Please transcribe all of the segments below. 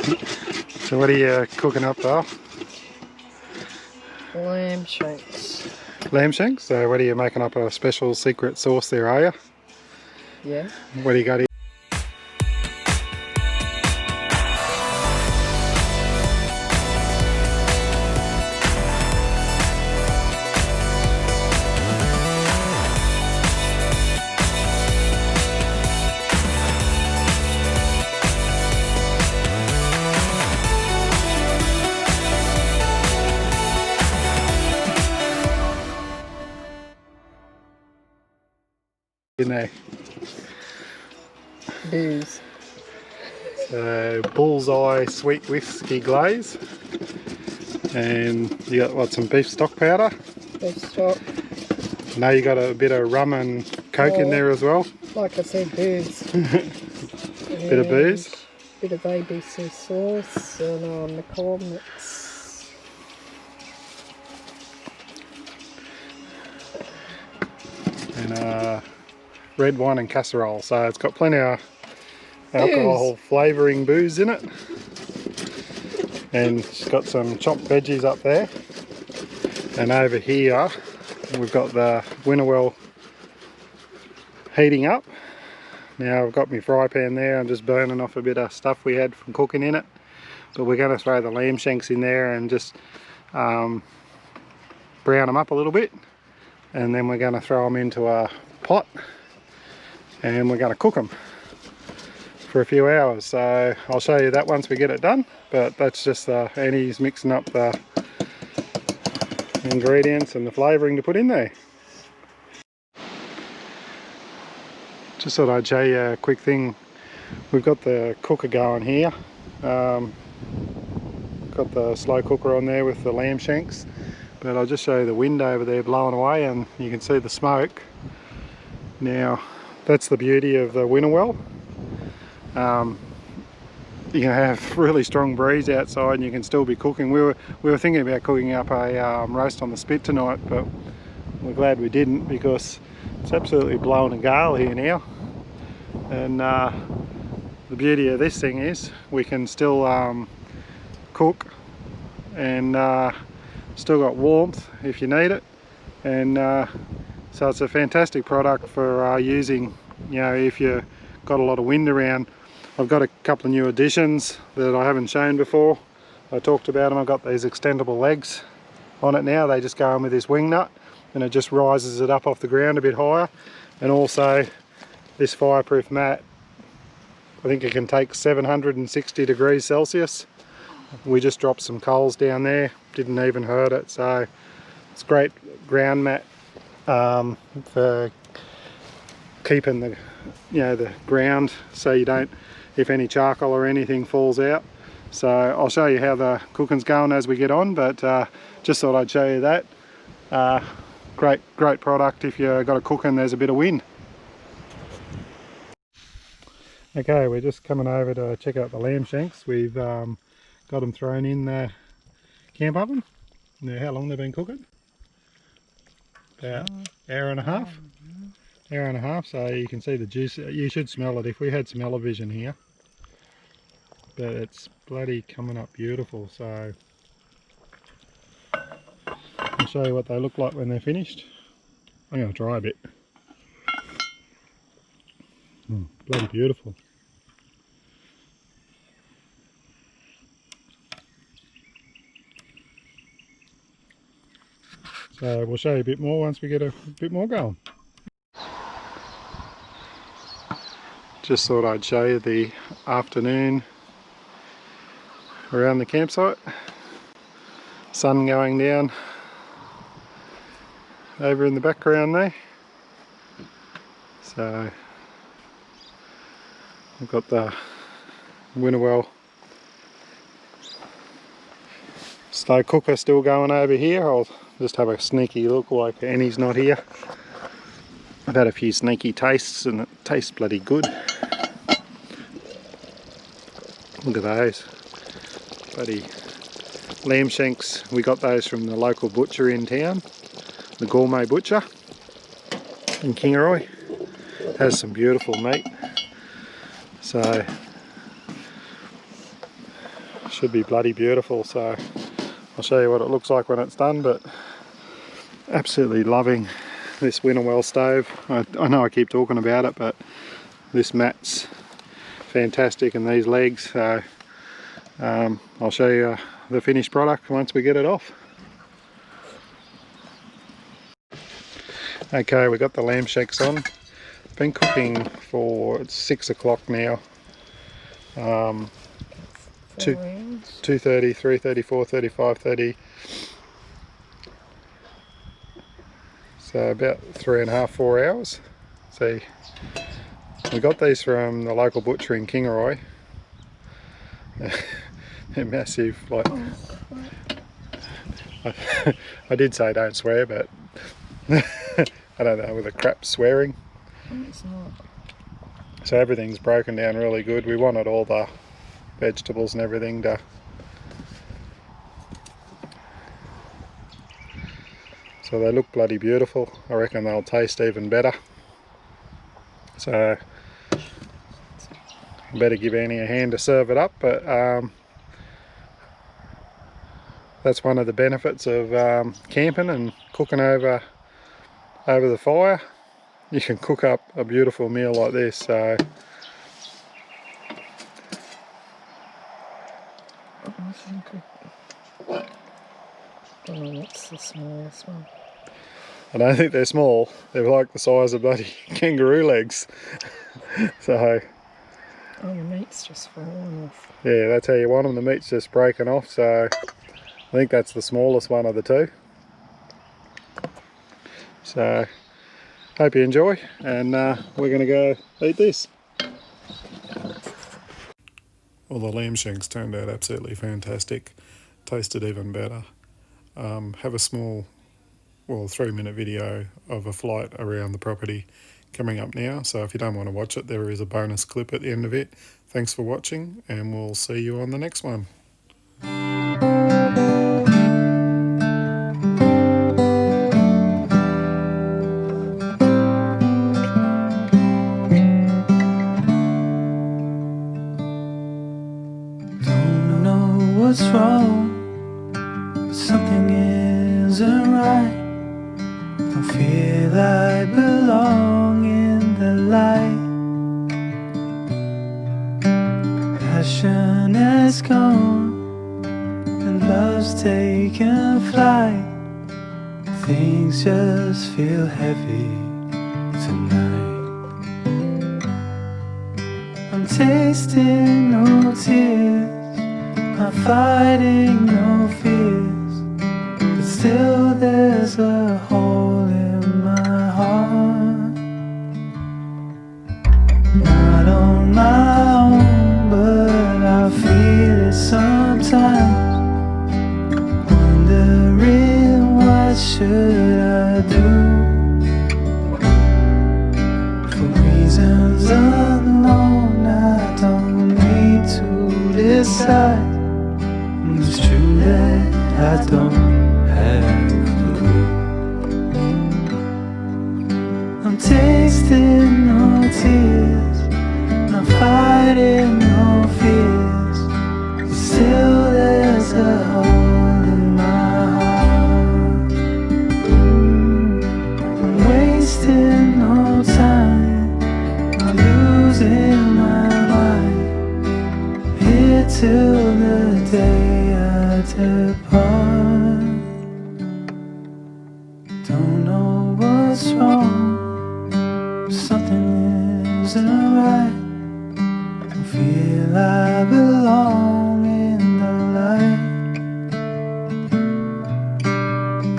So what are you cooking up though? Lamb shanks. Lamb shanks? So what are you making up a special secret sauce there, are you? Yeah. What do you got here? In there? Booze. So bullseye sweet whiskey glaze, and you got what, some beef stock powder? Beef stock. Now you got a bit of rum and coke in there as well. Like I said, booze. Bit of booze. Bit of ABC sauce and McCall mix. And red wine and casserole, so it's got plenty of alcohol flavouring booze in it. And it's got some chopped veggies up there, and over here we've got the Winterwell heating up. Now I've got my fry pan there, I'm just burning off a bit of stuff we had from cooking in it, but we're going to throw the lamb shanks in there and just brown them up a little bit, and then we're going to throw them into a pot and we're going to cook them for a few hours. So I'll show you that once we get it done, but that's just Annie's mixing up the ingredients and the flavouring to put in there. Just thought I'd show you a quick thing. We've got the cooker going here, got the slow cooker on there with the lamb shanks, but I'll just show you the wind over there blowing away and you can see the smoke. Now that's the beauty of the Winterwell. You can have really strong breeze outside and you can still be cooking. We were thinking about cooking up a roast on the spit tonight, but we're glad we didn't because it's absolutely blowing a gale here now. And the beauty of this thing is we can still cook and still got warmth if you need it, and so it's a fantastic product for using, you know, if you've got a lot of wind around. I've got a couple of new additions that I haven't shown before. I talked about them. I've got these extendable legs on it now. They just go in with this wing nut and it just rises it up off the ground a bit higher. And also this fireproof mat, I think it can take 760 degrees Celsius. We just dropped some coals down there, didn't even hurt it. So it's a great ground mat for keeping the, you know, the ground so you don't, if any charcoal or anything falls out. So I'll show you how the cooking's going as we get on, but just thought I'd show you that. Great product if you've got a cook and there's a bit of wind. Okay, we're just coming over to check out the lamb shanks. We've got them thrown in the camp oven. Now, how long they've been cooking? About hour and a half. Hour and a half, so you can see the juice. You should smell it if we had smell-o-vision here. But it's bloody coming up beautiful, so I'll show you what they look like when they're finished. I'm going to try a bit. Bloody beautiful. So we'll show you a bit more once we get a bit more going. Just thought I'd show you the afternoon around the campsite. Sun going down over in the background there. So we've got the Winterwell slow cooker still going over here. I'll just have a sneaky look like Annie's not here. I've had a few sneaky tastes and it tastes bloody good. Look at those bloody lamb shanks. We got those from the local butcher in town, the Gourmet Butcher in Kingaroy. Has some beautiful meat. So should be bloody beautiful. So I'll show you what it looks like when it's done, but absolutely loving this Winterwell stove. I know I keep talking about it, but this mat's fantastic, and these legs. So I'll show you the finished product once we get it off. Okay, we got the lamb shanks on. Been cooking for, it's 6 o'clock now. 2:30, 3:30, 4:30, 5:30. So about 3.5, 4 hours. See, we got these from the local butcher in Kingaroy. They're massive. Like, I did say don't swear, but I don't know, with a crap swearing. It's not. So everything's broken down really good. We wanted all the vegetables and everything to so they look bloody beautiful. I reckon they'll taste even better. So I better give Annie a hand to serve it up, but that's one of the benefits of camping and cooking over the fire. You can cook up a beautiful meal like this. So Oh, what's the smallest one? I don't think they're small. They're like the size of bloody kangaroo legs. So Oh, the meat's just falling off. yeah, that's how you want them. The meat's just breaking off. So I think that's the smallest one of the two. So hope you enjoy, and we're going to go eat this. Well, the lamb shanks turned out absolutely fantastic. Tasted even better. Have a small, 3-minute video of a flight around the property coming up now. So if you don't want to watch it, there is a bonus clip at the end of it. Thanks for watching, and we'll see you on the next one. Don't know what's wrong, something isn't right. Don't feel I belong in the light. Passion has gone and love's taken flight. Things just feel heavy tonight. I'm tasting no tears, I'm fighting no fears, but still there's a hole in my heart. Not on my own, but I feel it sometimes. Wondering what should I do? For reasons unknown, I don't need to decide. It's true that I don't have a clue. I'm tasting no tears, I'm fighting no fears, but still there's a hole in my heart. I'm wasting no time, I'm losing my mind, here till the day I depart. Don't know what's wrong, something isn't right. Don't feel I belong in the light.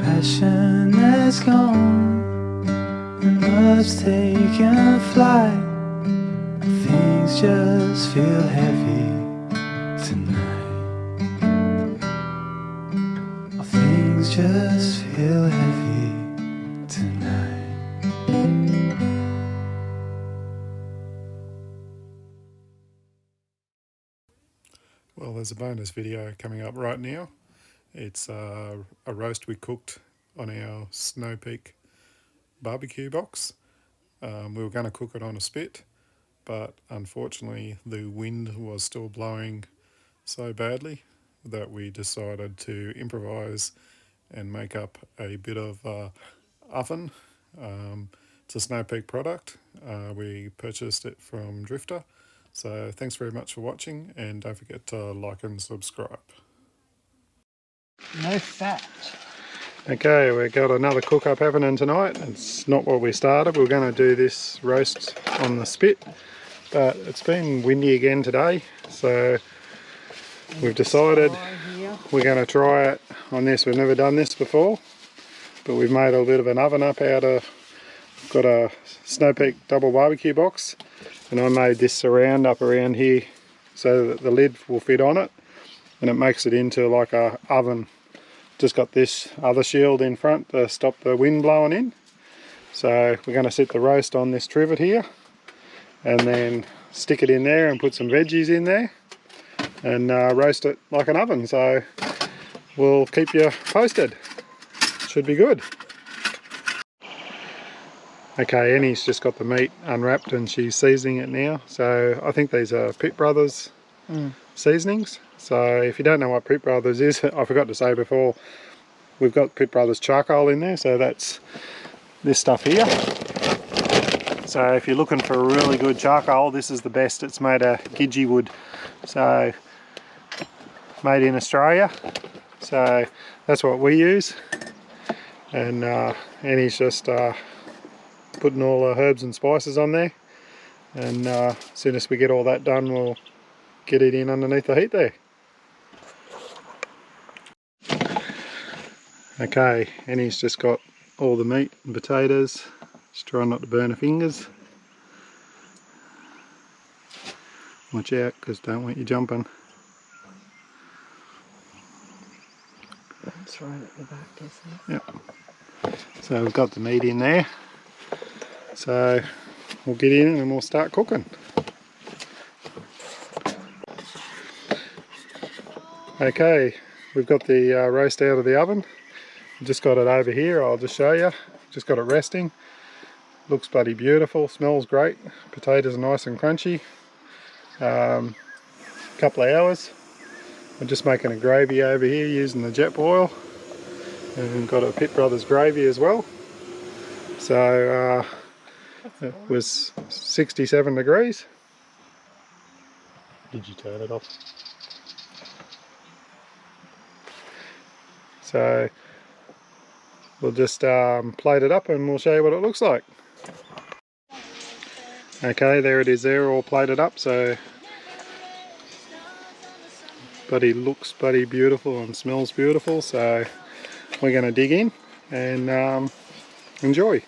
Passion has gone and love's taken flight. Things just feel heavy tonight. Things just feel heavy tonight. Well, there's a bonus video coming up right now. It's a roast we cooked on our Snow Peak barbecue box. We were going to cook it on a spit, but unfortunately the wind was still blowing so badly, that we decided to improvise and make up a bit of oven. It's a Snow Peak product. We purchased it from Drifter. So thanks very much for watching, and don't forget to like and subscribe. No fat. Okay, we've got another cook up happening tonight. It's not what we started. We're going to do this roast on the spit, but it's been windy again today, so we've decided we're going to try it on this. We've never done this before, but we've made a bit of an oven up out of, got a Snow Peak double barbecue box, and I made this surround up around here so that the lid will fit on it, and it makes it into like a oven. Just got this other shield in front to stop the wind blowing in. So we're going to set the roast on this trivet here, and then stick it in there and put some veggies in there, and roast it like an oven. So we'll keep you posted. Should be good. Okay, Annie's just got the meat unwrapped and she's seasoning it now. So I think these are Pitt Brothers seasonings. So if you don't know what Pitt Brothers is, I forgot to say before, we've got Pitt Brothers charcoal in there, so that's this stuff here. So if you're looking for a really good charcoal, this is the best. It's made of Gidgee wood, so made in Australia. So that's what we use. And Annie's just putting all the herbs and spices on there. And as soon as we get all that done, we'll get it in underneath the heat there. Okay, Annie's just got all the meat and potatoes. Just trying not to burn her fingers. Watch out, because don't want you jumping. That's right at the back, isn't it? Yep. So we've got the meat in there. So we'll get in and we'll start cooking. Okay, we've got the roast out of the oven. Just got it over here, I'll just show you. Just got it resting. Looks bloody beautiful, smells great. Potatoes are nice and crunchy. Couple of hours. I'm just making a gravy over here using the jet boil. And got a Pitt Brothers gravy as well. So it was 67 degrees. Did you turn it off? So we'll just plate it up and we'll show you what it looks like. Okay, there it is there, all plated up. So bloody looks bloody beautiful and smells beautiful. So we're going to dig in and enjoy.